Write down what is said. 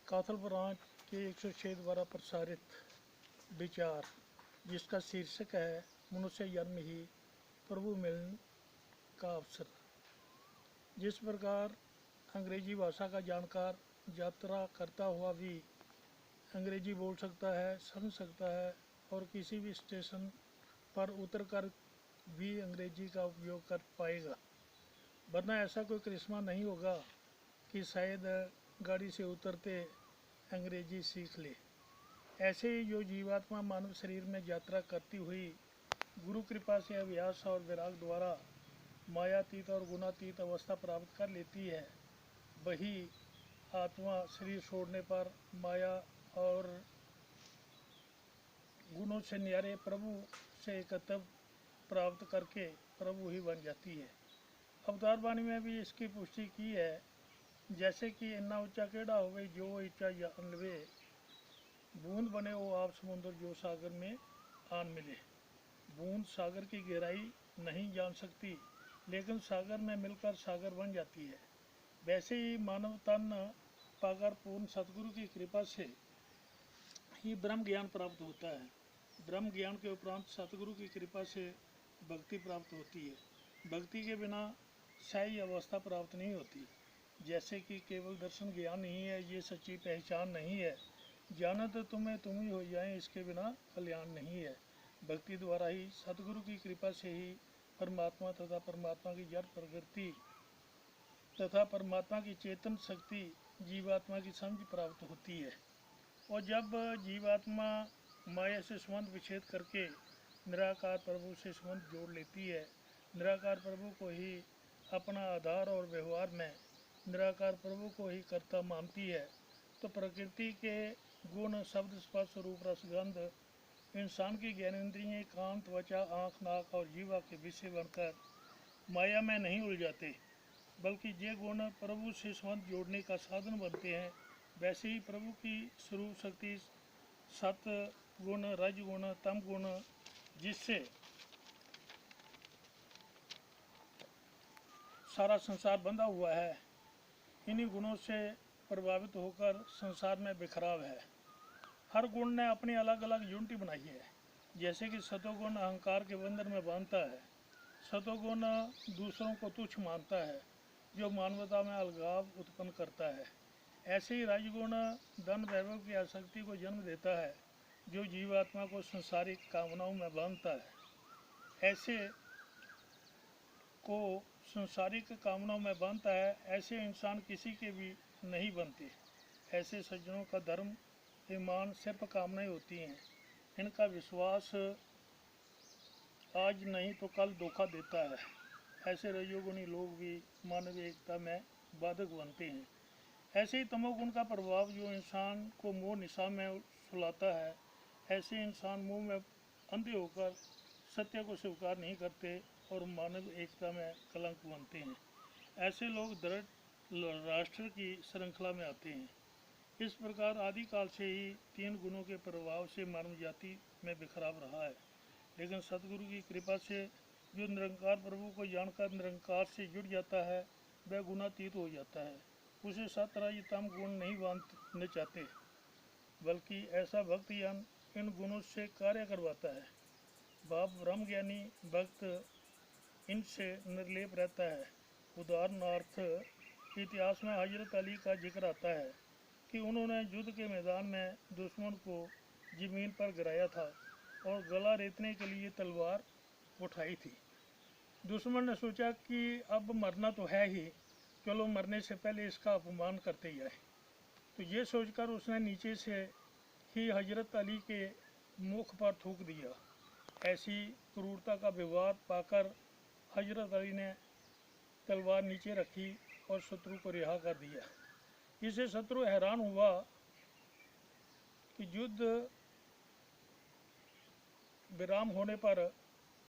काथल branch के 106 द्वारा प्रसारित विचार, जिसका शीर्षक है मनुष्य जन्म ही प्रभु मिलन का अवसर। जिस प्रकार अंग्रेजी भाषा का जानकार यात्रा करता हुआ भी अंग्रेजी बोल सकता है, समझ सकता है और किसी भी स्टेशन पर उतरकर भी अंग्रेजी का उपयोग कर पाएगा, वरना ऐसा कोई करिश्मा नहीं होगा कि शायद गाड़ी से उतरते अंग्रेजी सीख ले। ऐसे ही जो जीवात्मा मानव शरीर में यात्रा करती हुई गुरु कृपा से अभ्यास और विराग द्वारा मायातीत और गुणातीत अवस्था प्राप्त कर लेती है, वही आत्मा शरीर छोड़ने पर माया और गुणों से न्यारे प्रभु से एकत्व प्राप्त करके प्रभु ही बन जाती है। अवतार वाणी में भी इसकी पुष्टि की है, जैसे कि इन्ना ऊंचा केड़ा हो गई जो ऊंचा जान लवे, बूंद बने वो आप समुद्र जो सागर में आन मिले। बूंद सागर की गहराई नहीं जान सकती, लेकिन सागर में मिलकर सागर बन जाती है। वैसे ही मानव तन पाकर पूर्ण सतगुरु की कृपा से ही ब्रह्म ज्ञान प्राप्त होता है। ब्रह्म ज्ञान के उपरांत सतगुरु की कृपा से भक्ति प्राप्त होती है। भक्ति के बिना सही अवस्था प्राप्त नहीं होती। जैसे कि केवल दर्शन ज्ञान नहीं है, ये सच्ची पहचान नहीं है। जानत तुम्हें तुम ही हो जाए, इसके बिना कल्याण नहीं है। भक्ति द्वारा ही सतगुरु की कृपा से ही परमात्मा तथा परमात्मा की जड़ प्रकृति तथा परमात्मा की चेतन शक्ति जीवात्मा की समझ प्राप्त होती है। और जब जीवात्मा माया से संबंध विच्छेद करके निराकार प्रभु से संबंध जोड़ लेती है, निराकार प्रभु को ही अपना आधार और व्यवहार में निराकार प्रभु को ही कर्ता मानती है, तो प्रकृति के गुण शब्द स्पर्श रूप रसगंध इंसान की ज्ञानेंद्रियाँ कान त्वचा आँख नाक और जीवा के विषय बनकर माया में नहीं उलझाते, बल्कि ये गुण प्रभु से संबंध जोड़ने का साधन बनते हैं। वैसे ही प्रभु की स्वरूप शक्ति सत गुण, रज गुण, तम गुण, जिससे सारा संसार बंधा हुआ है, इन्हीं गुणों से प्रभावित होकर संसार में बिखराव है। हर गुण ने अपनी अलग अलग यूनिटी बनाई है। जैसे कि सतोगुण अहंकार के बंधन में बांधता है, सतोगुण दूसरों को तुच्छ मानता है, जो मानवता में अलगाव उत्पन्न करता है। ऐसे ही रजगुण धन वैभव की आसक्ति को जन्म देता है, जो जीवात्मा को संसारिक कामनाओं में बांधता है। ऐसे को संसारिक कामनाओं में बांधता है, ऐसे इंसान किसी के भी नहीं बनते। ऐसे सज्जनों का धर्म ईमान सिर्फ कामनाएं होती हैं। इनका विश्वास आज नहीं तो कल धोखा देता है। ऐसे रजोगुणी लोग भी मानवीय एकता में बाधक बनते हैं। ऐसे ही तमोगुण का प्रभाव जो इंसान को मोह निशा में सुलाता है, ऐसे इंसान मुंह में अंधे होकर सत्य को स्वीकार नहीं करते और मानव एकता में कलंक बनते हैं। ऐसे लोग दृढ़ राष्ट्र की श्रृंखला में आते हैं। इस प्रकार आदिकाल से ही तीन गुणों के प्रभाव से मानव जाति में बिखराव रहा है, लेकिन सतगुरु की कृपा से जो निरंकार प्रभु को जानकर निरंकार से जुड़ जाता है, वह गुणातीत हो जाता है। उसे सत रज तम गुण नहीं बांधने चाहते, बल्कि ऐसा भक्त ज्ञान इन गुणों से कार्य करवाता है। बाप ब्रह्मज्ञानी भक्त इनसे निर्लेप रहता है। उदाहरणार्थ इतिहास में हजरत अली का जिक्र आता है कि उन्होंने युद्ध के मैदान में दुश्मन को जमीन पर गिराया था और गला रेतने के लिए तलवार उठाई थी। दुश्मन ने सोचा कि अब मरना तो है ही, चलो मरने से पहले इसका अपमान करते जाए। तो ये सोचकर उसने नीचे से ही हजरत अली के मुख पर थूक दिया। ऐसी क्रूरता का व्यवहार पाकर हजरत अली ने तलवार नीचे रखी और शत्रु को रिहा कर दिया। इससे शत्रु हैरान हुआ कि युद्ध विराम होने पर